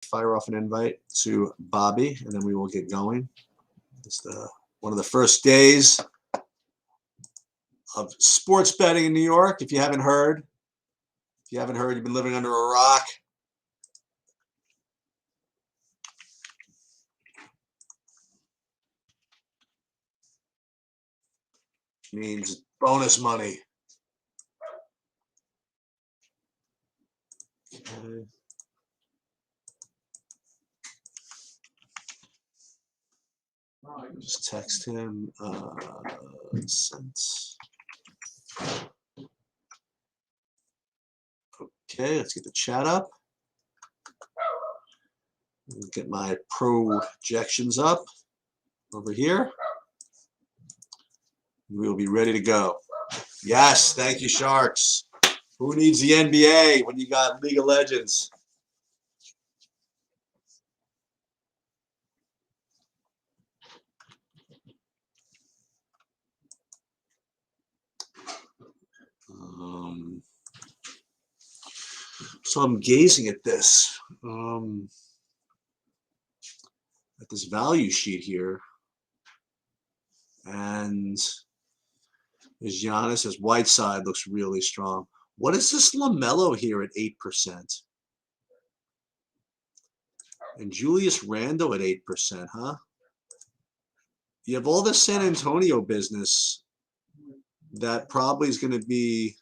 fire off an invite to Bobby, and then we will get going. It's one of the first days of sports betting in New York. If you haven't heard, you've been living under a rock. Means bonus money. Okay. Just text him. Sent. Okay, let's get the chat up. Get my projections up over here. We'll be ready to go. Yes, thank you, Sharks. Who needs the NBA when you got League of Legends? So I'm gazing at this, value sheet here, and as Giannis, as Whiteside looks really strong. What is this LaMelo here at 8%? And Julius Randle at 8%, huh? You have all this San Antonio business that probably is going to be,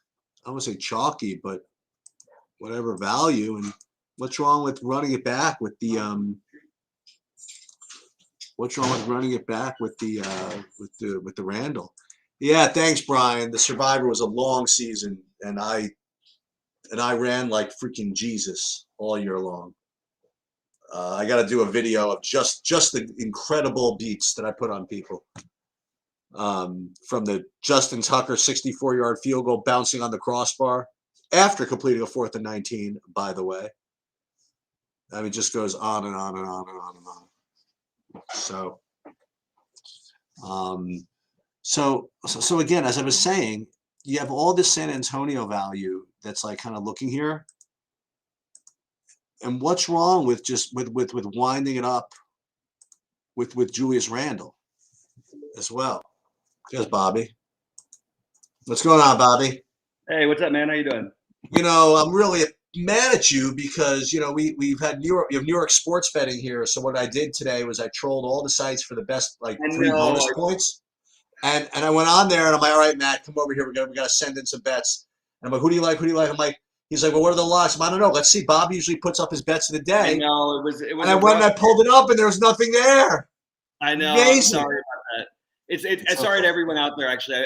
I won't say chalky, but whatever value. And what's wrong with running it back with the with the Randall? Yeah, thanks, Brian. The Survivor was a long season, and I ran like freaking Jesus all year long. I got to do a video of just the incredible beats that I put on people. From the Justin Tucker 64-yard field goal bouncing on the crossbar after completing a 4th and 19, by the way. I mean, it just goes on and on and on and on and on. So again, as I was saying, you have all this San Antonio value that's like kind of looking here. And what's wrong with just with winding it up with Julius Randle as well? There's Bobby. What's going on, Bobby? Hey, what's up, man? How you doing? I'm really mad at you because we've had New York sports betting here. So what I did today was I trolled all the sites for the best free bonus points, and I went on there and I'm like, all right, Matt, come over here. We got to send in some bets. And I'm like, who do you like? I'm like, he's like, well, what are the locks? I don't know. Let's see. Bobby usually puts up his bets of the day. I know it was. And I went and I pulled it up and there was nothing there. I know. Amazing. I'm sorry about that. It's sorry to everyone out there. Actually,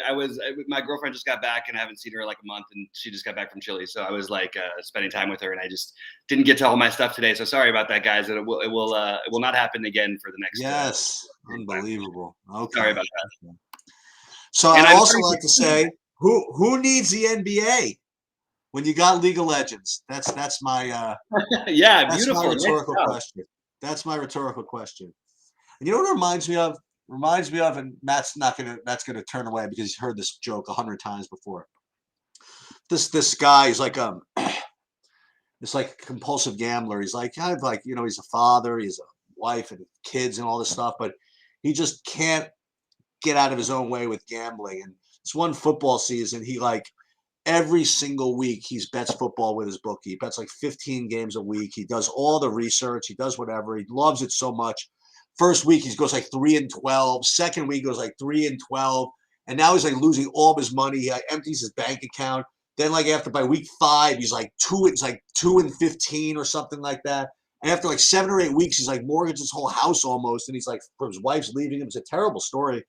my girlfriend just got back and I haven't seen her in like a month, and she just got back from Chile. So I was like spending time with her, and I just didn't get to all my stuff today. So sorry about that, guys. It will not happen again for the next. Yes, unbelievable. Okay. Sorry about that. So I also like to say, who needs the NBA when you got League of Legends? That's my yeah, that's beautiful. my rhetorical question. That's my rhetorical question. And you know what it reminds me of? And Matt's that's gonna turn away because he's heard this joke 100 times before. This guy is like this like compulsive gambler. He's like kind of like he's a father, he's a wife and kids and all this stuff, but he just can't get out of his own way with gambling. And it's one football season, he like every single week he's bets football with his bookie. He bets like 15 games a week. He does all the research. He does whatever. He loves it so much. First week he goes like 3-12. Second week goes like 3-12, and now he's like losing all of his money. He empties his bank account. Then like by week 5, he's like 2-15 or something like that. And after like 7 or 8 weeks, he's like mortgaged his whole house almost, and he's like his wife's leaving him. It's a terrible story,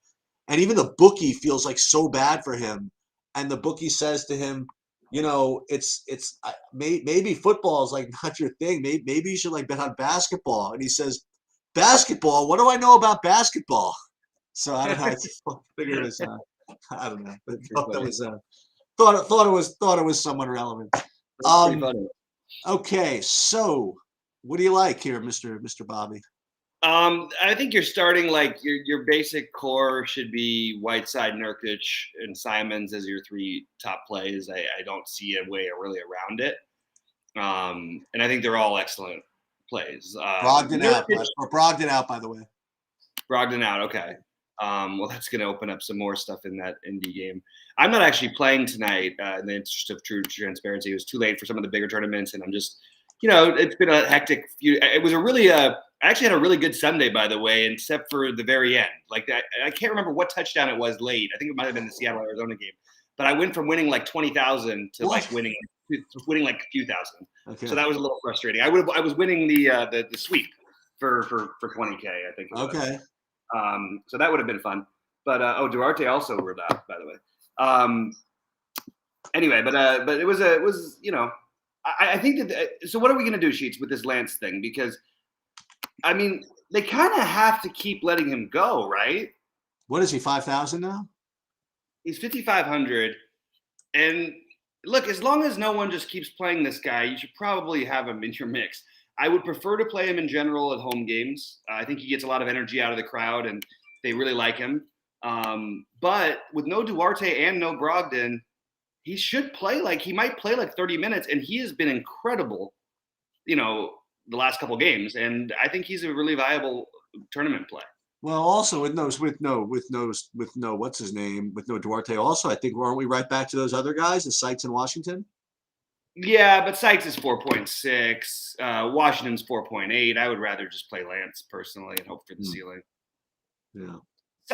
and even the bookie feels like so bad for him. And the bookie says to him, maybe football is like not your thing. Maybe you should like bet on basketball. And he says, basketball? What do I know about basketball? So I don't know. I figure this out. I don't know. Thought it was somewhat relevant. Okay, so what do you like here, Mr. Bobby? I think you're starting like your basic core should be Whiteside, Nurkic, and Simons as your 3 top plays. I don't see a way really around it. And I think they're all excellent plays. Brogdon out. Or Brogdon out, by the way. Brogdon out. Okay. Well, that's going to open up some more stuff in that Indy game. I'm not actually playing tonight in the interest of true transparency. It was too late for some of the bigger tournaments, and I'm just, it's been a hectic few. It was a really, I actually had a really good Sunday, by the way, except for the very end. Like I can't remember what touchdown it was late. I think it might have been the Seattle-Arizona game. But I went from winning like 20,000 to like winning like a few thousand. Okay. So that was a little frustrating. I was winning the sweep for 20K, I think. Okay. So that would have been fun. But Duarte also ruled out, by the way. Anyway, but it was I think that. So what are we gonna do, Sheets, with this Lance thing? Because I mean, they kind of have to keep letting him go, right? What is he? 5,000 now? He's 5,500, and look, as long as no one just keeps playing this guy, you should probably have him in your mix. I would prefer to play him in general at home games. I think he gets a lot of energy out of the crowd, and they really like him. But with no Duarte and no Brogdon, he should play he might play like 30 minutes, and he has been incredible, the last couple games, and I think he's a really viable tournament play. Well, also with no what's his name, with no Duarte, also I think aren't we right back to those other guys, the Sykes in Washington? Yeah, but Sykes is 4.6. Washington's 4.8. I would rather just play Lance personally and hope for the ceiling. Yeah,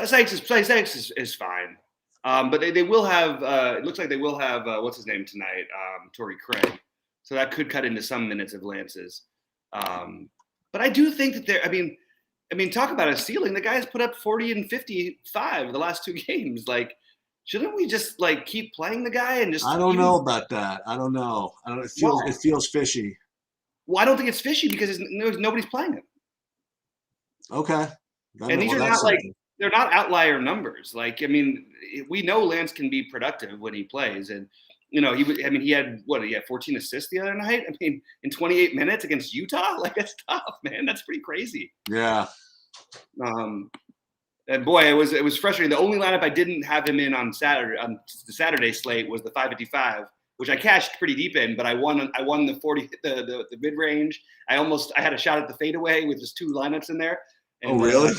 Sykes is fine. But they will have. It looks like they will have what's his name tonight, Torrey Craig. So that could cut into some minutes of Lance's. But I do think that they're. I mean, talk about a ceiling. The guy's put up 40 and 55 the last two games. Like, shouldn't we just keep playing the guy and just? I don't know about that. I don't know. It feels fishy. Well, I don't think it's fishy because nobody's playing him. Okay. And these are not they're not outlier numbers. We know Lance can be productive when he plays, and he had 14 assists the other night. In 28 minutes against Utah, that's tough, man. That's pretty crazy. Yeah. And boy, it was frustrating. The only lineup I didn't have him in on the Saturday slate was the 555, which I cashed pretty deep in, but I won the 40 the mid range. I had a shot at the fadeaway with just two lineups in there. And, really?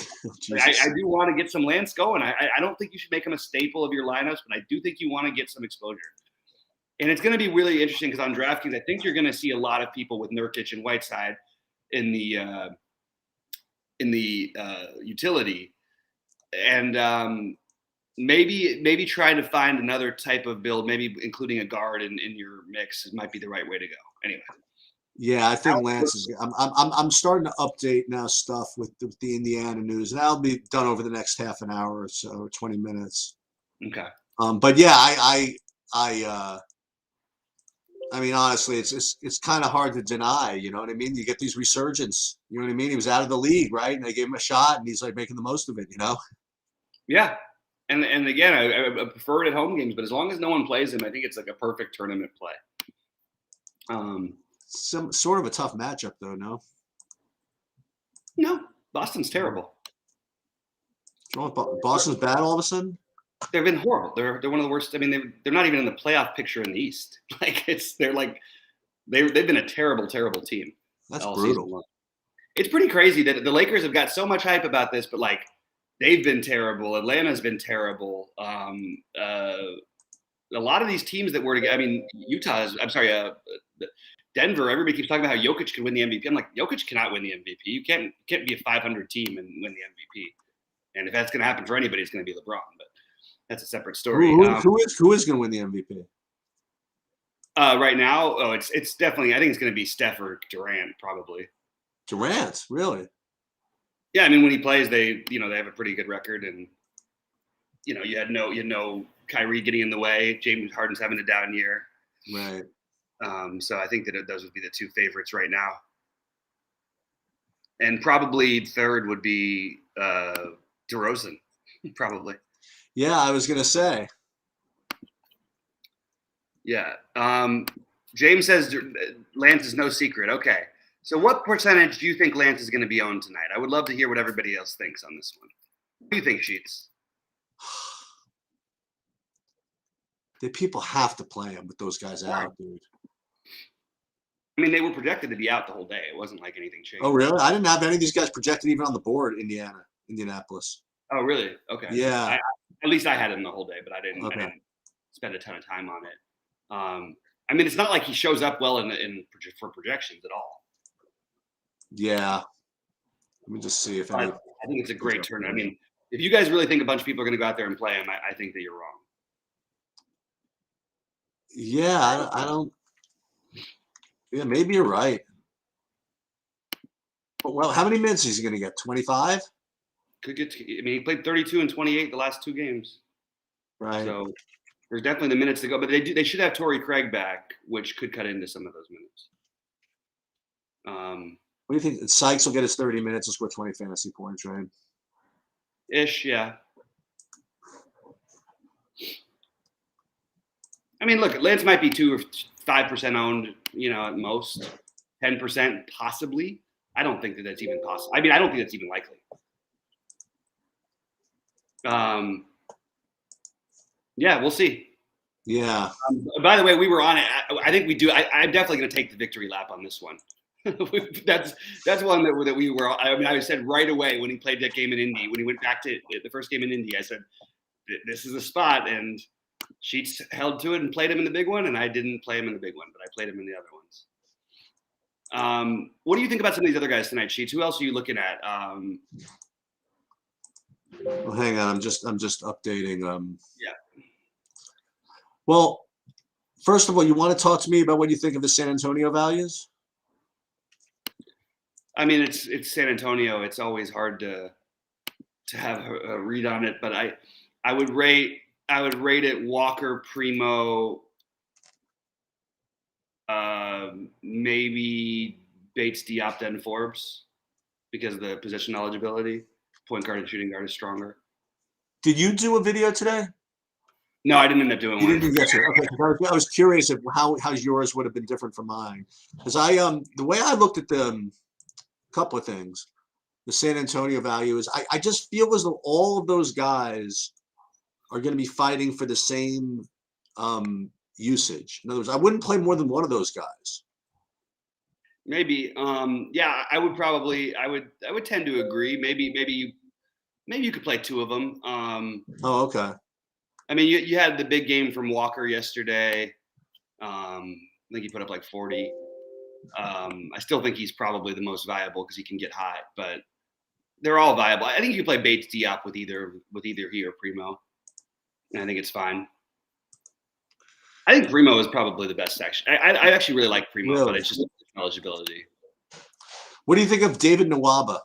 I do want to get some Lance going. I don't think you should make him a staple of your lineups, but I do think you want to get some exposure. And it's going to be really interesting because on DraftKings, I think you're going to see a lot of people with Nurkic and Whiteside in the utility, and maybe trying to find another type of build, maybe including a guard in your mix might be the right way to go. Anyway. Yeah, I think Lance is. I'm starting to update now stuff with the Indiana news, and that'll be done over the next half an hour or so, 20 minutes. Okay. But yeah, I mean, honestly, it's kind of hard to deny. You know what I mean? You get these resurgence. You know what I mean? He was out of the league, right? And they gave him a shot, and he's making the most of it. Yeah, and again, I prefer it at home games, but as long as no one plays him, I think it's a perfect tournament play. Some sort of a tough matchup, though. No, Boston's terrible. Boston's bad all of a sudden. They've been horrible. They're one of the worst. They're not even in the playoff picture in the East. They've been a terrible team. That's brutal. It's pretty crazy that the Lakers have got so much hype about this, but they've been terrible. Atlanta's been terrible. A lot of these teams that were Denver. Everybody keeps talking about how Jokic could win the MVP. I'm like, Jokic cannot win the MVP. You can't be a 500 team and win the MVP. And if that's going to happen for anybody, it's going to be LeBron. But that's a separate story. Who is going to win the MVP? Right now, it's definitely. I think it's going to be Steph or Durant, probably. Durant, really? Yeah, when he plays, they have a pretty good record, and you had no Kyrie getting in the way. James Harden's having a down year, right? So I think that those would be the two favorites right now, and probably third would be DeRozan, probably. Yeah, I was gonna say. Yeah. James says Lance is no secret. Okay. So what percentage do you think Lance is going to be owned tonight? I would love to hear what everybody else thinks on this one. What do you think, Sheets? The people have to play him with those guys out, dude. I mean, they were projected to be out the whole day. It wasn't like anything changed. Oh, really? I didn't have any of these guys projected even on the board. Indianapolis. Oh, really? Okay. Yeah. At least I had him the whole day, but I didn't spend a ton of time on it. I mean, it's not like he shows up well for projections at all. Yeah. Let me just see if I think it's a great turn. I mean, if you guys really think a bunch of people are going to go out there and play him, I think that you're wrong. Yeah, I don't. Yeah, maybe you're right. Well, how many minutes is he going to get? 25? Could get. I mean, he played 32 and 28 the last 2 games. Right. So there's definitely the minutes to go, but they should have Torrey Craig back, which could cut into some of those minutes. What do you think? Sykes will get his 30 minutes and score 20 fantasy points, right? Ish, yeah. I mean, look, Lance might be 2 or 5% owned, at most, 10% possibly. I don't think that that's even possible. I mean, I don't think that's even likely. Yeah, we'll see. Yeah. By the way, we were on it. I think we do. I'm definitely going to take the victory lap on this one. that's one that we were. I mean, I said right away when he played that game in Indy, when he went back to the first game in Indy, I said, "This is a spot." And Sheets held to it and played him in the big one, and I didn't play him in the big one, but I played him in the other ones. What do you think about some of these other guys tonight, Sheets? Who else are you looking at? Well, hang on. I'm just updating. Yeah. Well, first of all, you want to talk to me about what you think of the San Antonio values? I mean, it's San Antonio. It's always hard to have a read on it, but I would rate it Walker, Primo, maybe Bates, Diop, then Forbes, because of the position eligibility. Point guard and shooting guard is stronger. Did you do a video today? No, I didn't end up doing one. You didn't get to it. Okay, I was curious of how yours would have been different from mine, because the way I looked at the couple of things, the San Antonio value is I just feel as though all of those guys are going to be fighting for the same usage. In other words, I wouldn't play more than one of those guys. Maybe, yeah, I would tend to agree. Maybe you could play 2 of them. Oh, okay. I mean, you had the big game from Walker yesterday. I think he put up like 40. I still think he's probably the most viable because he can get high, but they're all viable. I think you can play Bates, Diop with either he or Primo, and I think it's fine. I think Primo is probably the best section. I actually really like Primo, really? But it's just eligibility. What do you think of David Nwaba?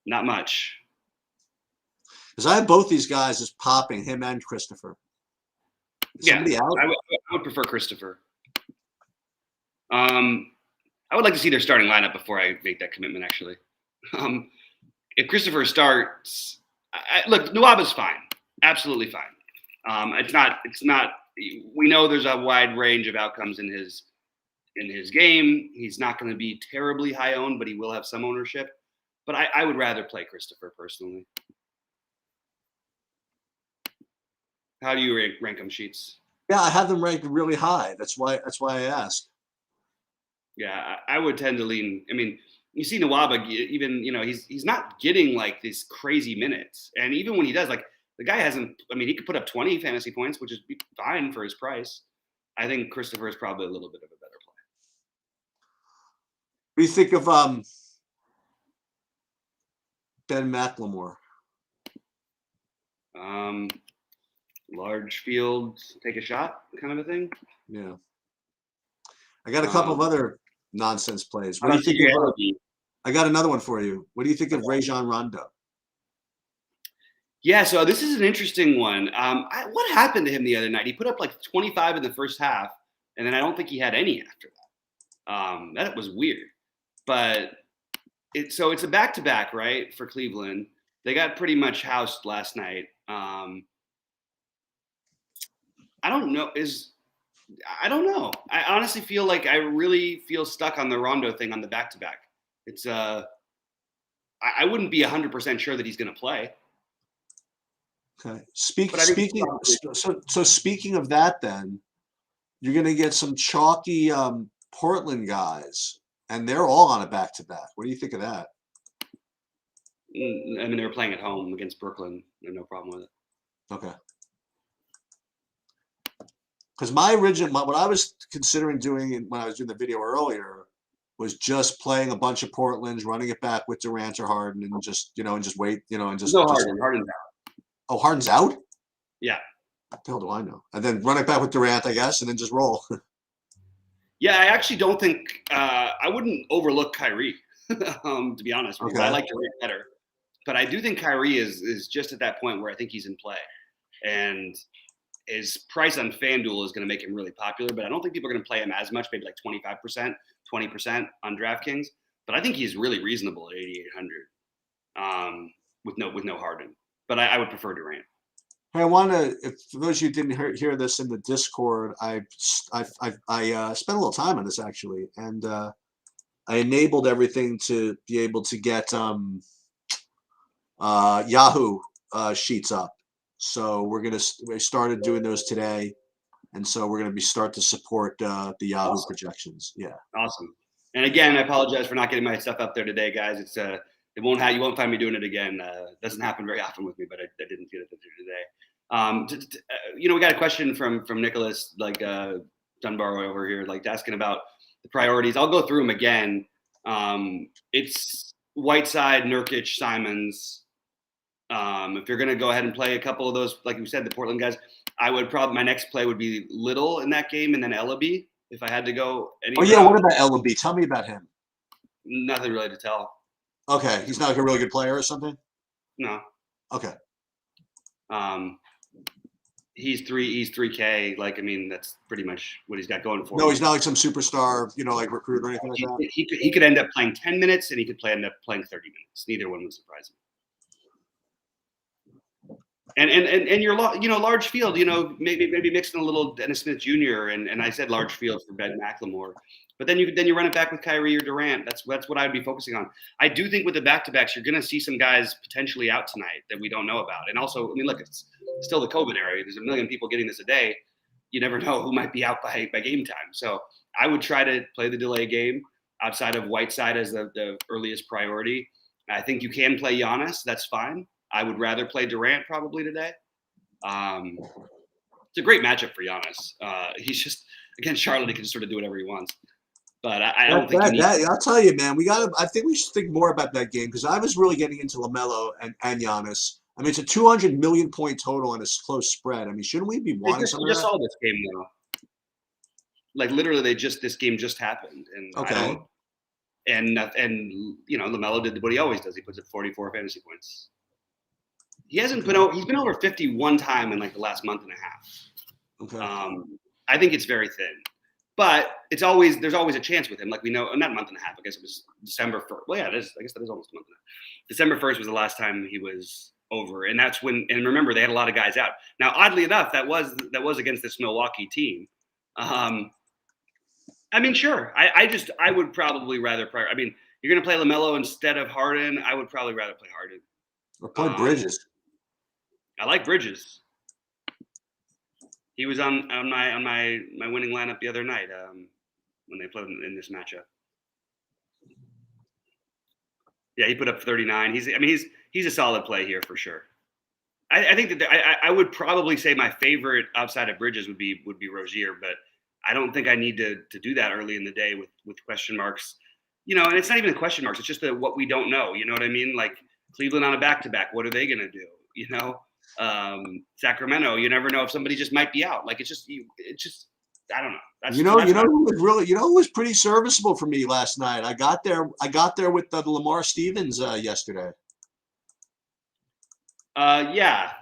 Not much. Because I have both these guys as popping, him and Christopher. Somebody out? I would prefer Christopher. I would like to see their starting lineup before I make that commitment, actually. If Christopher starts, look, Nwaba's fine. Absolutely fine. It's not, we know there's a wide range of outcomes in his game. He's not going to be terribly high owned, but he will have some ownership. But I would rather play Christopher personally. How do you rank them, Sheets? Yeah, I have them ranked really high. That's why I asked. Yeah, I would tend to lean. I mean, you see Nwaba, even he's not getting like these crazy minutes, and even when he does, like the guy hasn't. I mean, he could put up 20 fantasy points, which is fine for his price. I think Christopher is probably a little bit of a better play. What do you think of Ben McLemore? Large field, take a shot, kind of a thing. Yeah. I got a couple of other nonsense plays. What do you think of, I got another one for you. What do you think of Rajon Rondo? Yeah, so this is an interesting one. What happened to him the other night? He put up like 25 in the first half, and then I don't think he had any after that. That was weird. But it's a back-to-back, right, for Cleveland. They got pretty much housed last night. I don't know. I don't know. I honestly feel like I really feel stuck on the Rondo thing on the back-to-back. It's I wouldn't be 100% sure that he's going to play. Okay. Speaking of that, then you're going to get some chalky Portland guys, and they're all on a back-to-back. What do you think of that? I mean, they were playing at home against Brooklyn. No problem with it. Okay. Because what I was considering doing when I was doing the video earlier was just playing a bunch of Portlands, running it back with Durant or Harden, and just wait, and just No just, Harden. Harden's out. Oh, Harden's out? Yeah. What the hell do I know? And then run it back with Durant, I guess, and then just roll. Yeah, I actually don't think I wouldn't overlook Kyrie, to be honest. Because I like Durant better, but I do think Kyrie is just at that point where I think he's in play, and his price on FanDuel is going to make him really popular. But I don't think people are going to play him as much, maybe like 25%, 20% on DraftKings. But I think he's really reasonable at 8,800 with no Harden. But I would prefer Durant. I want to, for those of you who didn't hear this in the Discord, I spent a little time on this actually, and I enabled everything to be able to get Yahoo sheets up. So we started doing those today, and so we're gonna start to support the Yahoo projections. Yeah. Awesome. And again, I apologize for not getting my stuff up there today, guys. It's you won't find me doing it again. Doesn't happen very often with me, but I didn't get it today. We got a question from Nicholas, like Dunbar over here, like asking about the priorities. I'll go through them again. It's Whiteside, Nurkic, Simons. If you're going to go ahead and play a couple of those, like you said, the Portland guys, I would my next play would be Little in that game, and then Ellaby if I had to go anywhere. Oh yeah, what about Ellaby? Tell me about him. Nothing really to tell. Okay, he's not like a really good player or something? No. Okay. He's 3K. Like, I mean, that's pretty much what he's got going for him. No, he's not like some superstar, like recruit or anything like that. He could end up playing 10 minutes, and he could end up playing 30 minutes. Neither one would surprise me. And your large field, maybe mixing a little Dennis Smith Jr. and I said large field for Ben McLemore, but then you run it back with Kyrie or Durant. That's what I'd be focusing on. I do think with the back-to-backs, you're going to see some guys potentially out tonight that we don't know about. And also, I mean, look, it's still the COVID era. There's a million people getting this a day. You never know who might be out by game time. So I would try to play the delay game outside of Whiteside as the earliest priority. I think you can play Giannis. That's fine. I would rather play Durant probably today. It's a great matchup for Giannis. He's just against Charlotte. He can sort of do whatever he wants. But I don't think I'll tell you, man. I think we should think more about that game because I was really getting into LaMelo and Giannis. I mean, it's a 200 million point total and a close spread. I mean, shouldn't we be wanting something? We just saw this game though. Like literally, this game just happened, and okay. And LaMelo did what he always does. He puts up 44 fantasy points. He's been over 50 one time in like the last month and a half. Okay. I think it's very thin, but there's always a chance with him. Like we know, not a month and a half. I guess it was December 1st. Well, yeah, I guess that is almost a month and a half. December 1st was the last time he was over, and that's when. And remember, they had a lot of guys out. Now, oddly enough, that was against this Milwaukee team. I mean, sure. I would probably rather. I mean, you're going to play LaMelo instead of Harden. I would probably rather play Harden. Or play Bridges. I like Bridges. He was on my winning lineup the other night when they played in this matchup. Yeah, he put up 39. He's a solid play here for sure. I think that I would probably say my favorite outside of Bridges would be Rozier, but I don't think I need to do that early in the day with question marks. And it's not even the question marks. It's just what we don't know. You know what I mean? Like Cleveland on a back-to-back. What are they going to do? Sacramento, you never know if somebody just might be out. Like it's just I don't know. Who was pretty serviceable for me last night. I got there with the Lamar Stevens yesterday. Yeah.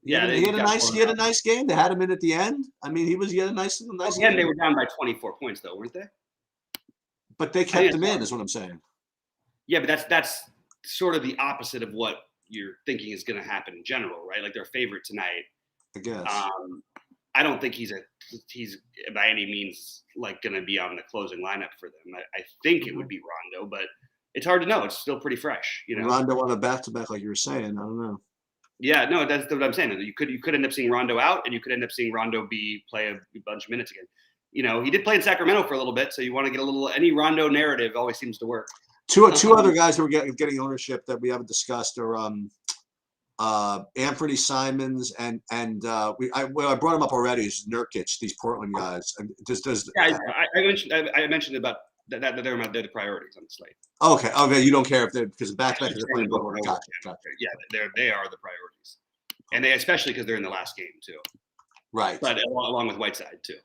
He had a nice game. They had him in at the end. I mean, he had a nice game. They were down by 24 points though, weren't they? But they kept him in, is what I'm saying. Yeah, but that's sort of the opposite of what you're thinking is going to happen in general, right? Like they're favorite tonight. I guess. I don't think he's by any means like going to be on the closing lineup for them. I think it would be Rondo, but it's hard to know. It's still pretty fresh, Rondo on a back-to-back, like you were saying. I don't know. Yeah, no, that's what I'm saying. You could end up seeing Rondo out, and you could end up seeing Rondo play a bunch of minutes again. he did play in Sacramento for a little bit, so you want to get any Rondo narrative always seems to work. Two other guys who are getting ownership that we haven't discussed are Anthony Simons and I brought him up already. Is Nurkic, these Portland guys. And I mentioned about that they're the priorities on the slate. Okay. You don't care if they're because back-to-back they're playing Portland. Gotcha. Yeah, they are the priorities, and they especially because they're in the last game too. Right. But along with Whiteside too.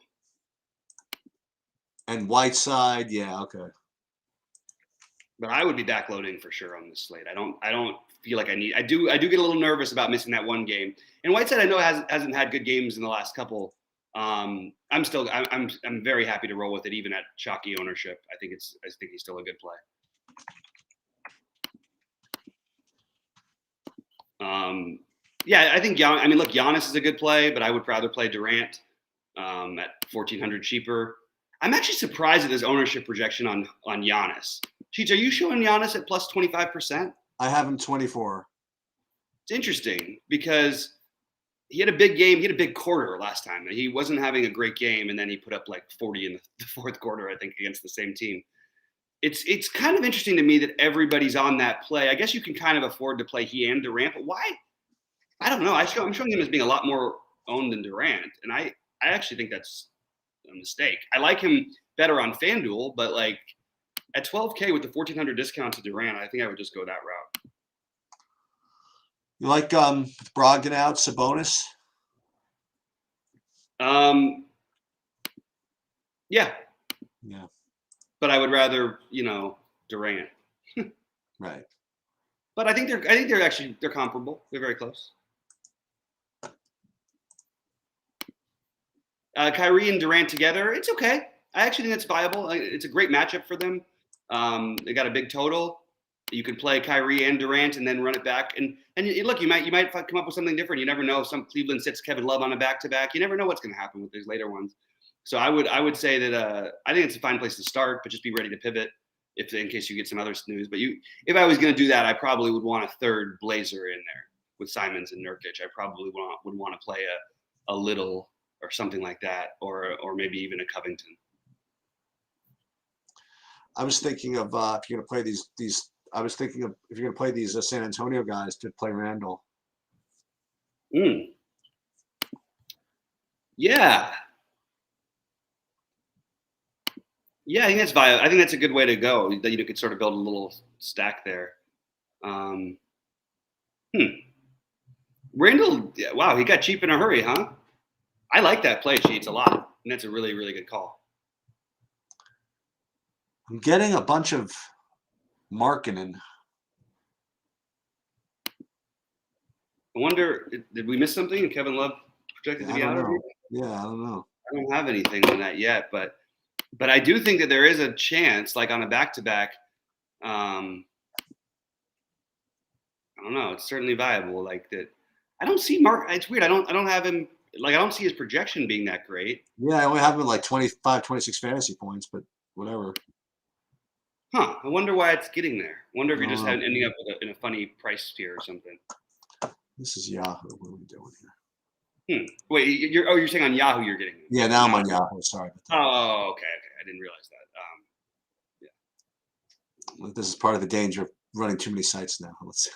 And Whiteside, yeah, okay. But I would be backloading for sure on this slate. I don't feel like I need. I do get a little nervous about missing that one game. And Whiteside, I know hasn't had good games in the last couple. I'm very happy to roll with it even at chalky ownership. I think he's still a good play. I think look, Giannis is a good play, but I would rather play Durant at 1,400 cheaper. I'm actually surprised at this ownership projection on Giannis. Cheats, are you showing Giannis at plus 25%? I have him 24. It's interesting because he had a big game. He had a big quarter last time. He wasn't having a great game, and then he put up like 40 in the fourth quarter, I think, against the same team. It's kind of interesting to me that everybody's on that play. I guess you can kind of afford to play he and Durant, but why? I don't know. I'm showing him as being a lot more owned than Durant, and I actually think that's a mistake. I like him better on FanDuel, but like at 12K with the 1,400 discount to Durant, I think I would just go that route. You like Brogdon out, Sabonis? Yeah. Yeah. But I would rather, Durant. Right. But I think they're comparable. They're very close. Kyrie and Durant together, it's okay. I actually think it's viable. It's a great matchup for them. They got a big total. You can play Kyrie and Durant and then run it back. And look, you might come up with something different. You never know. Some Cleveland sits Kevin Love on a back-to-back. You never know what's going to happen with these later ones. So I would say that I think it's a fine place to start, but just be ready to pivot in case you get some other snooze. But if I was going to do that, I probably would want a third Blazer in there with Simons and Nurkic. I probably would want to play a Little or something like that, or maybe even a Covington. I was thinking of if you're going to play these. I was thinking of if you're going to play these San Antonio guys to play Randall. Yeah. Yeah, I think that's viable. I think that's a good way to go. That you could sort of build a little stack there. Randall, wow, he got cheap in a hurry, huh? I like that play, Cheats, a lot. And that's a really, really good call. I'm getting a bunch of Markkanen. I wonder, did we miss something? Kevin Love projected to be out of here? Yeah, I don't know. I don't have anything on that yet, but I do think that there is a chance, like on a back-to-back. I don't know. It's certainly viable. Like that. I don't see Mark. It's weird. I don't have him. Like I don't see his projection being that great. Yeah, I only have him at like 25, 26 fantasy points, but whatever. Huh. I wonder why it's getting there. I wonder if you're just ending up in a funny price tier or something. This is Yahoo. What are we doing here? Wait, you're saying on Yahoo you're getting it? Yeah, now I'm on Yahoo. Sorry. Oh, okay. I didn't realize that. This is part of the danger of running too many sites now. Let's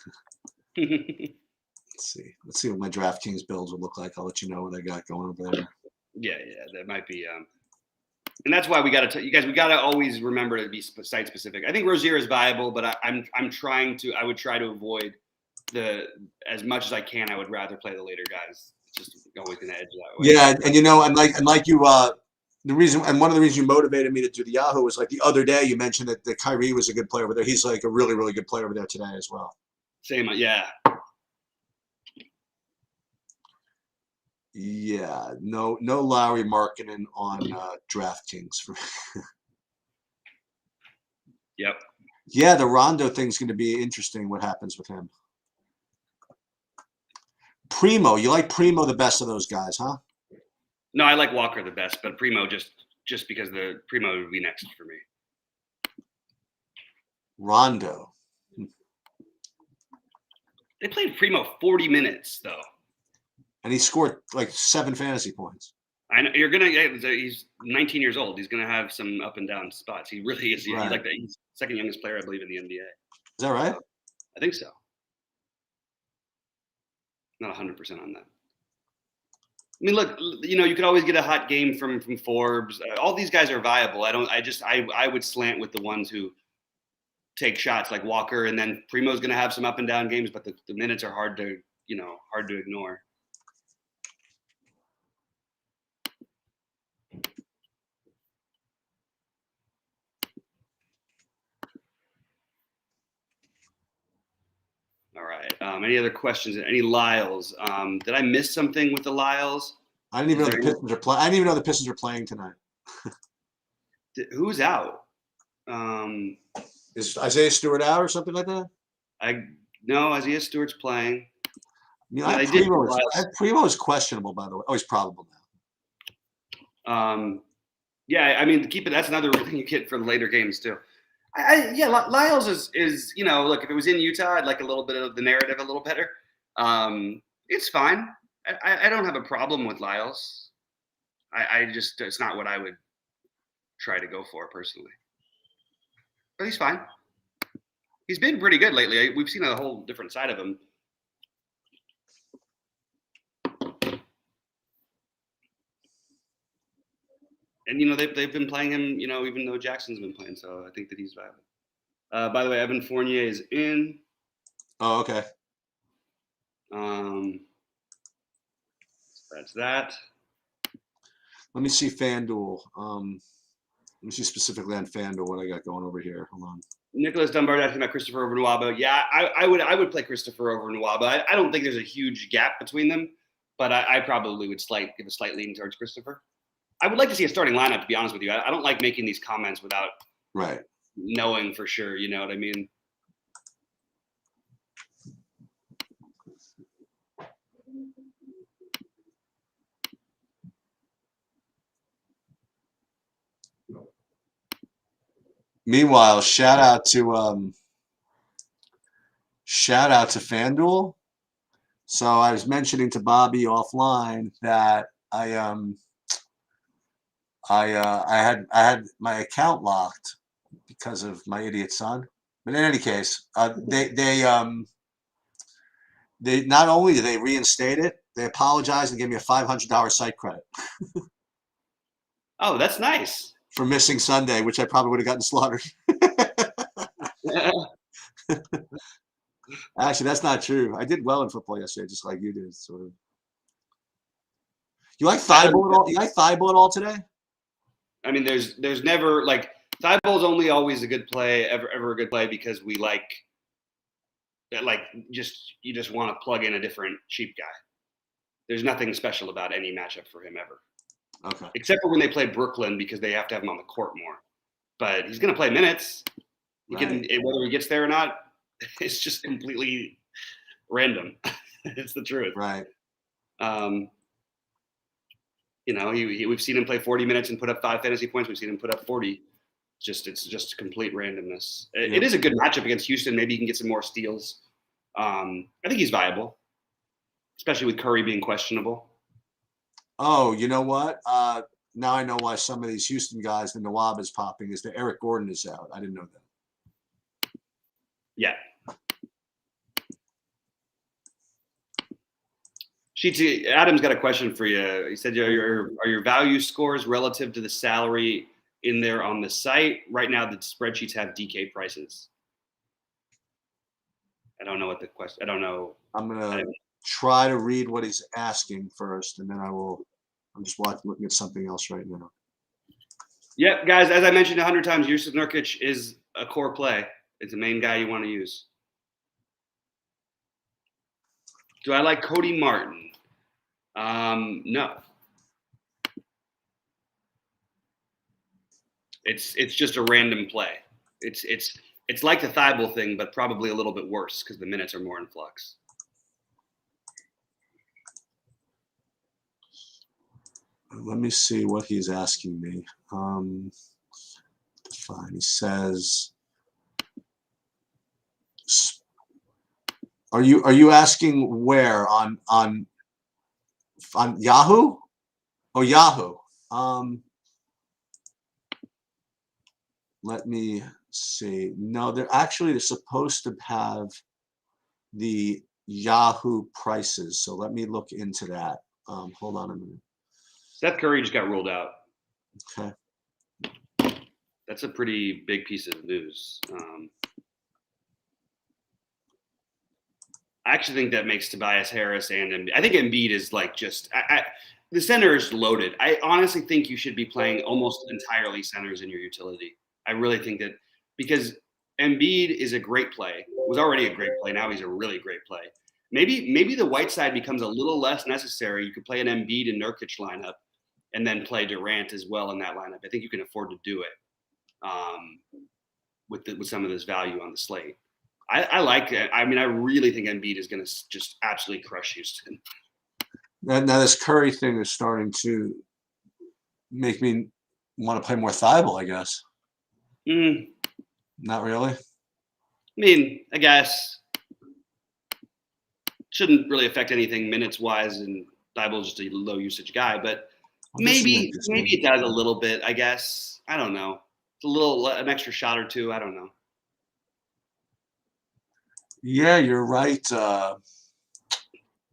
see. Let's see what my DraftKings builds will look like. I'll let you know what I got going over there. Yeah, that might be. And that's why we got to, you guys, we got to always remember to be site specific. I think Rozier is viable, but I would try to avoid as much as I can. I would rather play the later guys. It's just always going to edge that way. Yeah, and like you, the reason, and one of the reasons you motivated me to do the Yahoo was like the other day you mentioned that Kyrie was a good player over there. He's like a really, really good player over there today as well. Same, yeah. Yeah, no Lowry Markkanen on DraftKings. Yep. Yeah, the Rondo thing's going to be interesting. What happens with him? Primo, you like Primo the best of those guys, huh? No, I like Walker the best, but Primo just because the Primo would be next for me. Rondo. They played Primo 40 minutes though. And he scored like 7 fantasy points. I know you're gonna. Yeah, he's 19 years old. He's gonna have some up and down spots. He really is. Right. He's like the second youngest player, I believe, in the NBA. Is that right? I think so. Not 100% on that. I mean, look, you could always get a hot game from Forbes. All these guys are viable. I would slant with the ones who take shots like Walker, and then Primo's going to have some up and down games, but the minutes are hard to ignore. All right. Any other questions? Any Lyles? Did I miss something with the Lyles? I didn't even know the Pistons are playing. I didn't even know the Pistons are playing tonight. Who's out? Is Isaiah Stewart out or something like that? No, Isaiah Stewart's playing. I have Primo is questionable, by the way. Oh, he's probable now. Yeah, I mean, keep it. That's another thing you get for the later games too. Lyles is look, if it was in Utah, I'd like a little bit of the narrative a little better. It's fine. I don't have a problem with Lyles. I just, it's not what I would try to go for personally. But he's fine. He's been pretty good lately. We've seen a whole different side of him. And they've been playing him, even though Jackson's been playing. So I think that he's viable. By the way, Evan Fournier is in. Oh, okay. That's that. Let me see FanDuel. Let me see specifically on FanDuel what I got going over here. Hold on. Nicholas Dunbar asking about Christopher over Nwaba. Yeah, I would play Christopher over Nwaba. I don't think there's a huge gap between them, but I probably would give a slight lean towards Christopher. I would like to see a starting lineup, to be honest with you. I don't like making these comments without knowing for sure. You know what I mean? Meanwhile, shout out to FanDuel. So I was mentioning to Bobby offline that I had my account locked because of my idiot son. But in any case, they not only did they reinstate it, they apologized and gave me a $500 site credit. Oh, that's nice. For missing Sunday, which I probably would have gotten slaughtered. Actually, that's not true. I did well in football yesterday, just like you did. Sort of. You like Thibault at all? You like Thibault at all today? I mean, there's never like Thibault's only always a good play, ever a good play because we you just want to plug in a different cheap guy. There's nothing special about any matchup for him ever. Okay. Except for when they play Brooklyn because they have to have him on the court more. But he's going to play minutes. Whether he gets there or not, it's just completely random. It's the truth. Right. We've seen him play 40 minutes and put up 5 fantasy points. We've seen him put up 40. It's just complete randomness. It is a good matchup against Houston. Maybe he can get some more steals. I think he's viable, especially with Curry being questionable. Oh, you know what? Now I know why some of these Houston guys, the Nawab is popping, is that Eric Gordon is out. I didn't know that. Yeah. Sheetsy, Adam's got a question for you. He said, are your value scores relative to the salary in there on the site? Right now, the spreadsheets have DK prices. I don't know what the question. I don't know. I'm gonna try to read what he's asking first, and then I'm just looking at something else right now. Yep, guys, as I mentioned 100 times, Jusuf Nurkic is a core play. It's the main guy you want to use. Do I like Cody Martin? No. It's just a random play. It's like the Thibault thing, but probably a little bit worse because the minutes are more in flux. Let me see what he's asking me. Fine. He says, "Are you asking where on Yahoo Oh, Yahoo. Let me see. No, they're supposed to have the Yahoo prices. So let me look into that. Hold on a minute. Seth Curry just got ruled out. Okay. That's a pretty big piece of news. I actually think that makes Tobias Harris and Embiid. I think Embiid is like just the center is loaded. I honestly think you should be playing almost entirely centers in your utility. I really think that because Embiid is a great play, was already a great play. Now he's a really great play. Maybe the white side becomes a little less necessary. You could play an Embiid and Nurkic lineup, and then play Durant as well in that lineup. I think you can afford to do it with some of this value on the slate. I like it. I mean, I really think Embiid is going to just absolutely crush Houston. Now this Curry thing is starting to make me want to play more Thibault, I guess. Not really. I mean, I guess shouldn't really affect anything minutes wise, and Thibault's just a low usage guy, but maybe it does a little bit. I guess I don't know. It's an extra shot or two. I don't know. Yeah, you're right,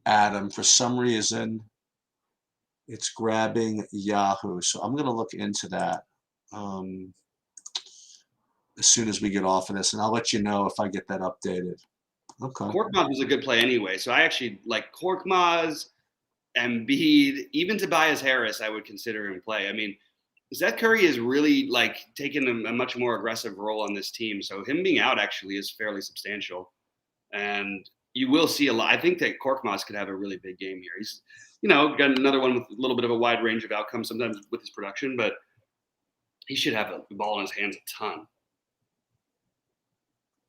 Adam. For some reason, it's grabbing Yahoo. So I'm going to look into that as soon as we get off of this, and I'll let you know if I get that updated. Okay. Korkmaz was a good play anyway, so I actually like Korkmaz, Embiid, even Tobias Harris. I would consider him play. I mean, Seth Curry is really like taking a much more aggressive role on this team, so him being out actually is fairly substantial. And you will see a lot. I think that Korkmaz could have a really big game here. He's, got another one with a little bit of a wide range of outcomes sometimes with his production, but he should have the ball in his hands a ton.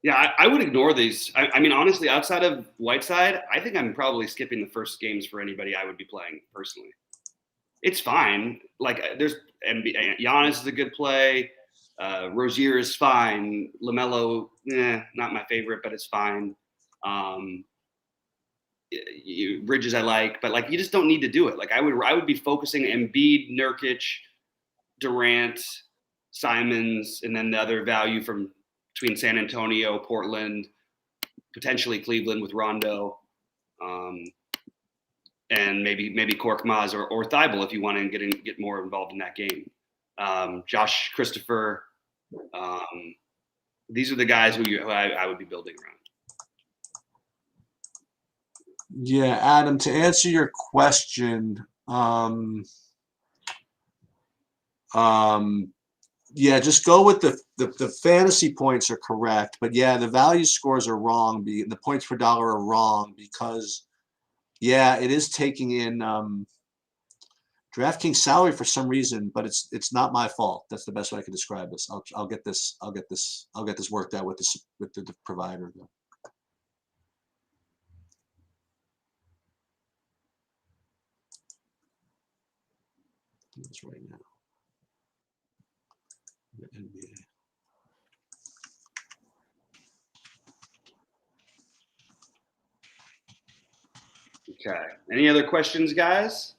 Yeah, I would ignore these. I mean, honestly, outside of Whiteside, I think I'm probably skipping the first games for anybody I would be playing personally. It's fine. Like, there's Giannis is a good play. Rozier is fine. LaMelo, not my favorite, but it's fine. Bridges I like, but like you just don't need to do it. Like I would be focusing Embiid, Nurkic, Durant, Simons, and then the other value from between San Antonio, Portland, potentially Cleveland with Rondo, and maybe Korkmaz or Thibault if you want to get more involved in that game. Josh Christopher, these are the guys who I would be building around. Yeah, Adam, to answer your question, yeah, just go with the fantasy points are correct, but yeah, the value scores are wrong. The points per dollar are wrong because, yeah, it is taking in DraftKings salary for some reason, but it's not my fault. That's the best way I can describe this. I'll get this worked out with the provider. That's right now. The NBA. Okay. Any other questions, guys?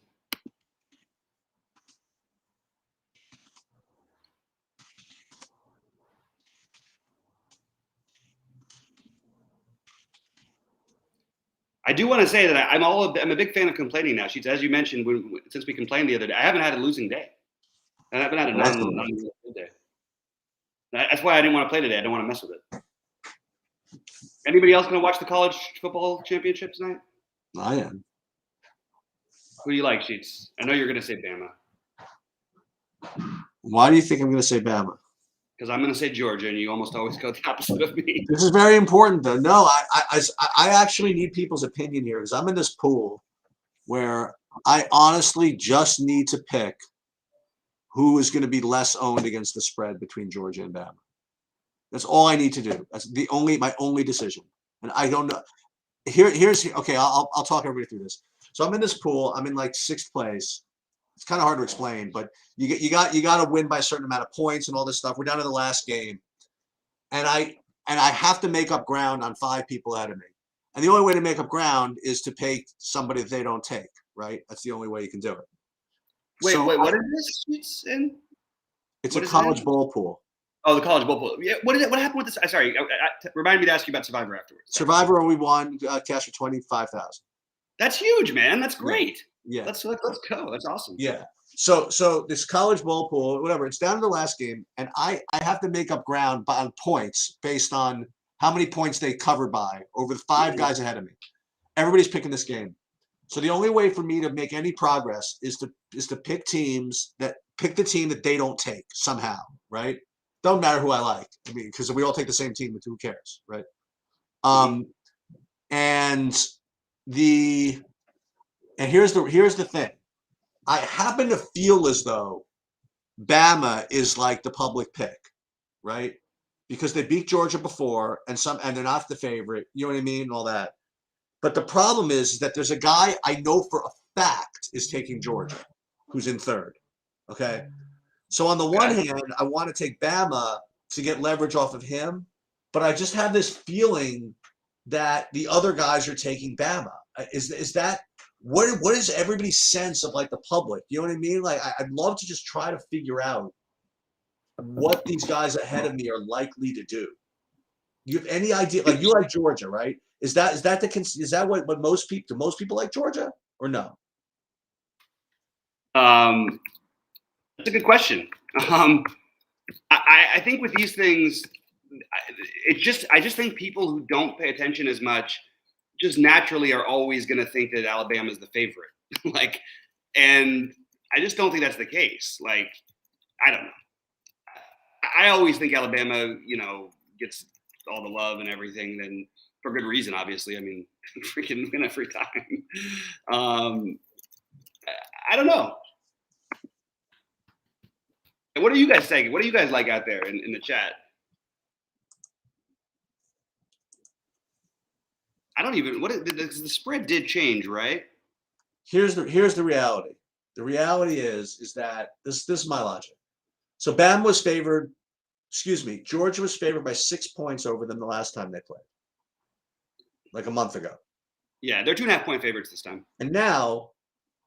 I do want to say that I'm a big fan of complaining now. As you mentioned, since we complained the other day, I haven't had a losing day. And I haven't had a non-good day. That's why I didn't want to play today. I don't want to mess with it. Anybody else going to watch the college football championship tonight? I am. Who do you like, Sheets? I know you're going to say Bama. Why do you think I'm going to say Bama? Because I'm going to say Georgia, and you almost always go the opposite of me. This is very important, though. No, I actually need people's opinion here because I'm in this pool where I honestly just need to pick who is going to be less owned against the spread between Georgia and Bama. That's all I need to do. That's my only decision. And I don't know. Here's okay. I'll talk everybody through this. So I'm in this pool. I'm in like 6th place. It's kind of hard to explain, but you got to win by a certain amount of points and all this stuff. We're down to the last game, and I have to make up ground on 5 people ahead of me. And the only way to make up ground is to pay somebody that they don't take. Right? That's the only way you can do it. Wait, So what is this? It's in? it's What a is college that? bowl pool. Oh, the college bowl pool. Yeah. What happened with this? Sorry, remind me to ask you about Survivor afterwards. Sorry. Survivor, we won cash for 25,000. That's huge, man. That's Yeah. great. Yeah. Let's go. That's awesome. Yeah. So this college bowl pool, whatever, it's down to the last game, and I have to make up ground on points based on how many points they covered by over the 5 guys ahead of me. Everybody's picking this game. So the only way for me to make any progress is to pick the team that they don't take somehow, right? Don't matter who I like. I mean, because we all take the same team, but who cares, right? And here's the thing. I happen to feel as though Bama is like the public pick, right? Because they beat Georgia before, and they're not the favorite. You know what I mean? And all that. But the problem is that there's a guy I know for a fact is taking Georgia, who's in 3rd. Okay. So on the one hand, I want to take Bama to get leverage off of him, but I just have this feeling that the other guys are taking Bama. Is that what is everybody's sense of like the public? You know what I mean? Like I'd love to just try to figure out what these guys ahead of me are likely to do. You have any idea? Like you like Georgia, right? Is that what most people do? Most people like Georgia or no? That's a good question. I think with these things, I just think people who don't pay attention as much just naturally are always going to think that Alabama is the favorite. And I just don't think that's the case. Like, I don't know. I always think Alabama, gets all the love and everything, and for good reason, obviously. I mean, freaking win every time. I don't know. What are you guys saying? What do you guys like out there in the chat? I don't even. The spread did change, right? Here's the reality. The reality is that this is my logic. So Bama was favored. Georgia was favored by 6 points over them the last time they played, like a month ago. Yeah, they're 2.5-point favorites this time. And now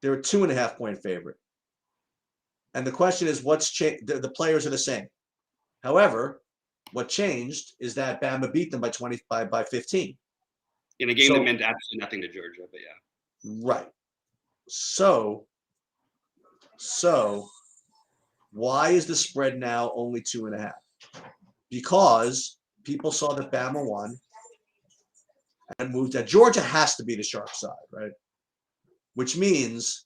they're a 2.5-point favorite. And the question is, what's changed? The players are the same. However, what changed is that Bama beat them by 15. In a game that meant absolutely nothing to Georgia, but yeah. Right. So why is the spread now only 2.5? Because people saw that Bama won and moved that Georgia has to be the sharp side, right? Which means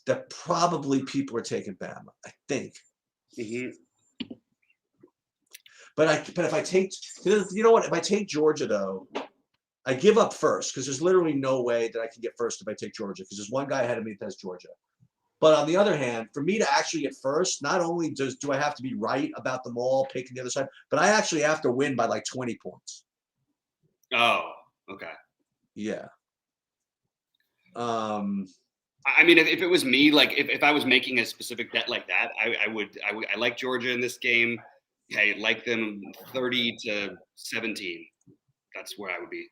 that probably people are taking Bama, I think. Mm-hmm. But if I take, if I take Georgia though, I give up first because there's literally no way that I can get first if I take Georgia because there's one guy ahead of me that has Georgia. But on the other hand, for me to actually get first, not only do I have to be right about them all picking the other side, but I actually have to win by like 20 points. Oh, okay. Yeah. I mean, if it was me, like if I was making a specific bet like that, I like Georgia in this game. I like them 30-17. That's where I would be.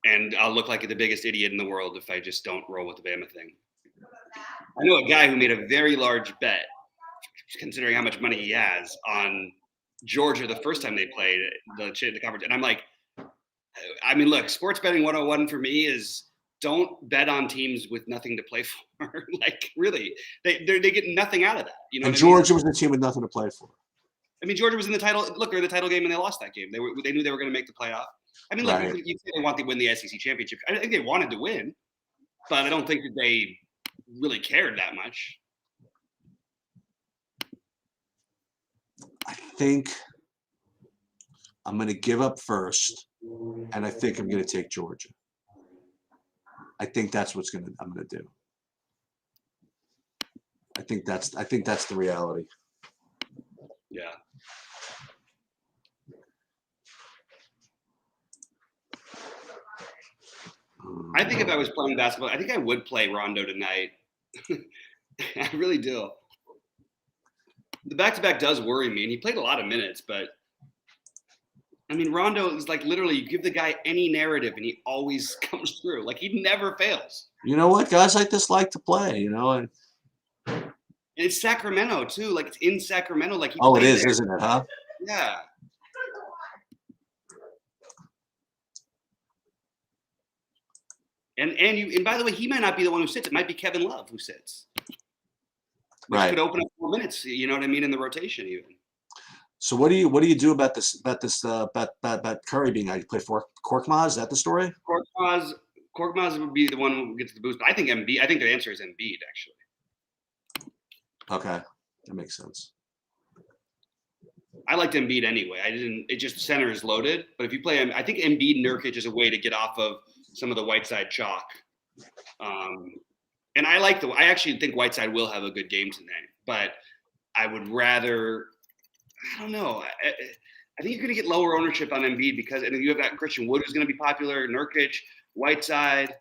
And I'll look like the biggest idiot in the world if I just don't roll with the Bama thing. I know a guy who made a very large bet, considering how much money he has, on Georgia the first time they played the conference. And I'm like, I mean, look, sports betting 101 for me is don't bet on teams with nothing to play for. Like, really, they get nothing out of that. You know, and Georgia was the team with nothing to play for. I mean, Georgia was in the title. Look, they're in the title game and they lost that game. They knew they were going to make the playoff. I mean, look, you say they want to win the SEC championship. I think they wanted to win, but I don't think that they really cared that much. I think I'm going to give up first, and I think I'm going to take Georgia. I think that's what I'm going to do. I think that's the reality. Yeah. I think if I was playing basketball, I think I would play Rondo tonight. I really do. The back-to-back does worry me, and he played a lot of minutes, but I mean, Rondo is like literally you give the guy any narrative and he always comes through. Like he never fails. You know what? Guys like this like to play, you know. And And it's Sacramento too. Like it's in Sacramento. Like he it played is, there. isn't it? Huh? Yeah. And by the way, he might not be the one who sits. It might be Kevin Love who sits. Which Right. could open up 4 minutes. You know what I mean in the rotation even. So what do you do about this Curry being out? You play for Korkmaz? Is that the story? Korkmaz would be the one who gets the boost. But I think Embiid. I think the answer is Embiid actually. Okay, that makes sense. I liked Embiid anyway. It just center is loaded. But if you play him, I think Embiid Nurkic is a way to get off of some of the Whiteside chalk. And I actually think Whiteside will have a good game tonight. But I would rather, I don't know. I think you're going to get lower ownership on Embiid because, and you have got Christian Wood who's going to be popular, Nurkic, Whiteside.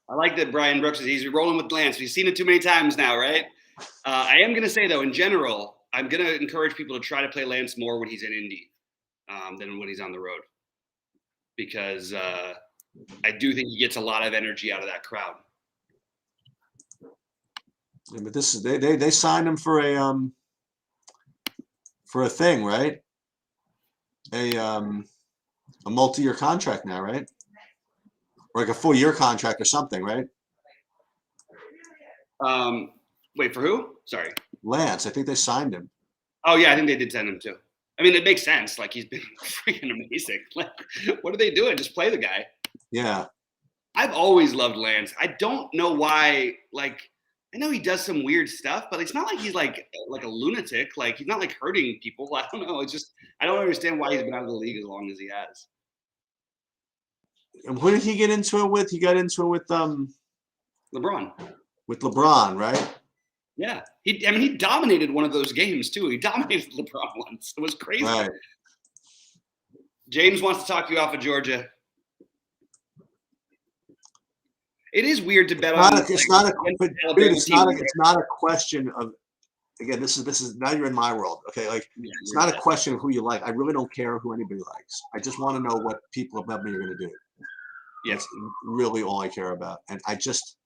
I like that Brian Brooks he's rolling with Lance. We've seen it too many times now, right? I am going to say, though, in general, I'm going to encourage people to try to play Lance more when he's in Indy than when he's on the road. Because I do think he gets a lot of energy out of that crowd. Yeah, but this is they signed him for a thing, right? A multi-year contract now, right? Or like a full-year contract or something, right? Wait, for who? Sorry. Lance, I think they signed him. Oh, yeah, I think they did send him too. I mean, it makes sense. Like, he's been freaking amazing. Like, what are they doing? Just play the guy. Yeah. I've always loved Lance. I don't know why, like, I know he does some weird stuff, but it's not like he's like a lunatic. Like, he's not like hurting people. I don't know. It's just, I don't understand why he's been out of the league as long as he has. And who did he get into it with? He got into it with LeBron. With LeBron, right? Yeah. He dominated one of those games too. He dominated LeBron once. It was crazy. Right. James wants to talk you off of Georgia. It is weird to bet on. It's not a question of. Again, this is now you're in my world. Okay, like it's not a question of who you like. I really don't care who anybody likes. I just want to know what people above me are going to do. Yes, that's really all I care about. And I just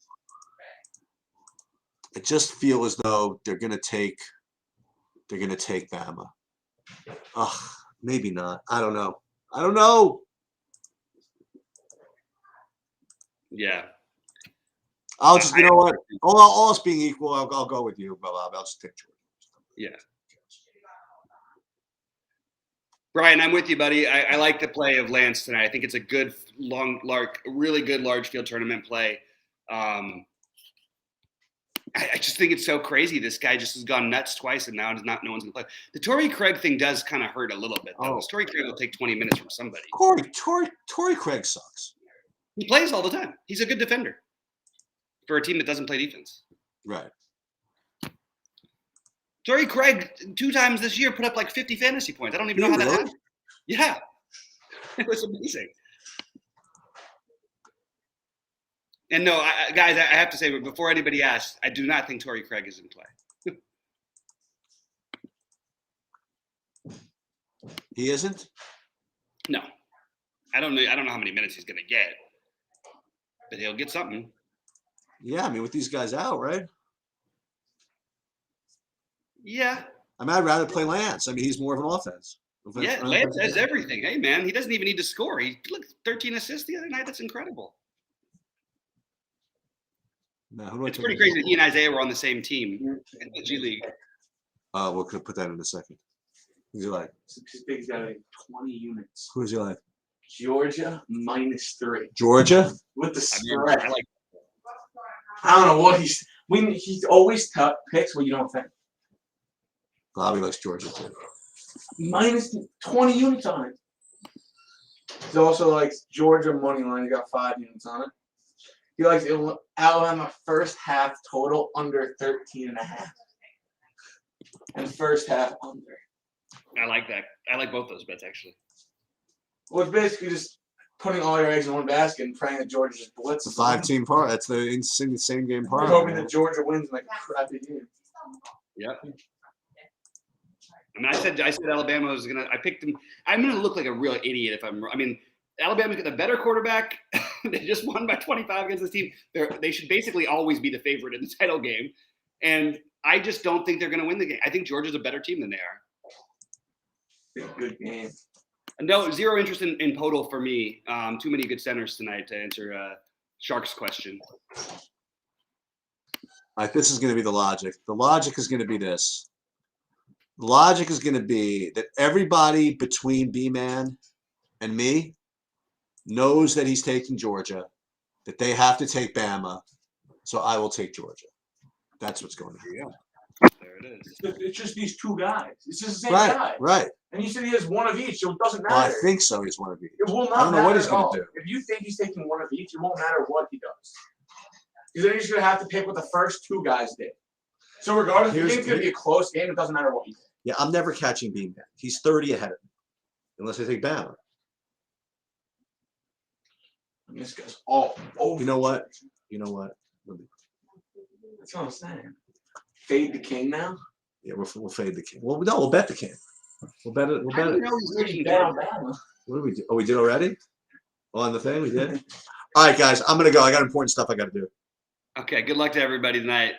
feel as though they're going to take Bama. Ugh, maybe not. I don't know. Yeah. I'll just, you know what? All else being equal, I'll go with you, Bob. I'll just take Georgia. Yeah. Brian, I'm with you, buddy. I like the play of Lance tonight. I think it's a good really good large field tournament play. I just think it's so crazy. This guy just has gone nuts twice, and now no one's gonna play. The Torrey Craig thing does kind of hurt a little bit, though. Torrey Craig will take 20 minutes from somebody. Torrey Craig sucks. He plays all the time. He's a good defender for a team that doesn't play defense. Right. Torrey Craig 2 times this year put up like 50 fantasy points. I don't even know how that happened. Yeah. It was amazing. And no, guys, I have to say, before anybody asks, I do not think Torrey Craig is in play. He isn't? No. I don't know how many minutes he's going to get, but he'll get something. Yeah, I mean, with these guys out, right? Yeah. I mean, I'd rather play Lance. I mean, he's more of an offense. Yeah, Lance has everything. Hey, man, he doesn't even need to score. He look 13 assists the other night. That's incredible. No, it's pretty crazy that he and Isaiah were on the same team in the G League. We'll put that in a second. Who's he like? He's got 20 units. Who's he like? Georgia -3. Georgia? With the spread. I don't know what he's always picks what you don't think. Bobby likes Georgia too. -20 units on it. He also likes Georgia money line. He got 5 units on it. He likes Alabama first half total under 13.5. And first half under. I like that. I like both those bets actually. Well, it's basically just putting all your eggs in one basket and praying that Georgia just blitz. It's a 5-team part. That's the insane same game I'm part. hoping that Georgia wins like a crappy game. Yep. I mean, I said Alabama was gonna. I picked them. I'm gonna look like a real idiot if I'm. I mean, Alabama's got the better quarterback. They just won by 25 against this team. They should basically always be the favorite in the title game, and I just don't think they're gonna win the game. I think Georgia's a better team than they are. It's a good game. No, zero interest in Podol for me. Too many good centers tonight to answer Shark's question. This is going to be the logic. The logic is going to be this. The logic is going to be that everybody between B-Man and me knows that he's taking Georgia, that they have to take Bama, so I will take Georgia. That's what's going to happen. There it is. It's just these two guys. It's just the same Right, guy. right. And you said he has one of each, so it doesn't matter. Well, I think so. He's one of each. It will not I don't know what matter he's at going all. to do. If you think he's taking one of each, it won't matter what he does. Because then he's going to have to pick what the first two guys did. So regardless, if you think it's going to be a close game, it doesn't matter what he did. Yeah, I'm never catching B-Man. He's 30 ahead of me, unless I take Bama. And this guy's all over. You know what? You know what? That's what I'm saying. Fade the king now? Yeah, we'll fade the king. Well, no, we'll bet the king. We'll bet it. We'll I bet didn't it. know he was taking Bet Georgia. on Bama. What did we do? Oh, we did already? On the thing, we did? All right, guys, I'm going to go. I got important stuff I got to do. Okay, good luck to everybody tonight.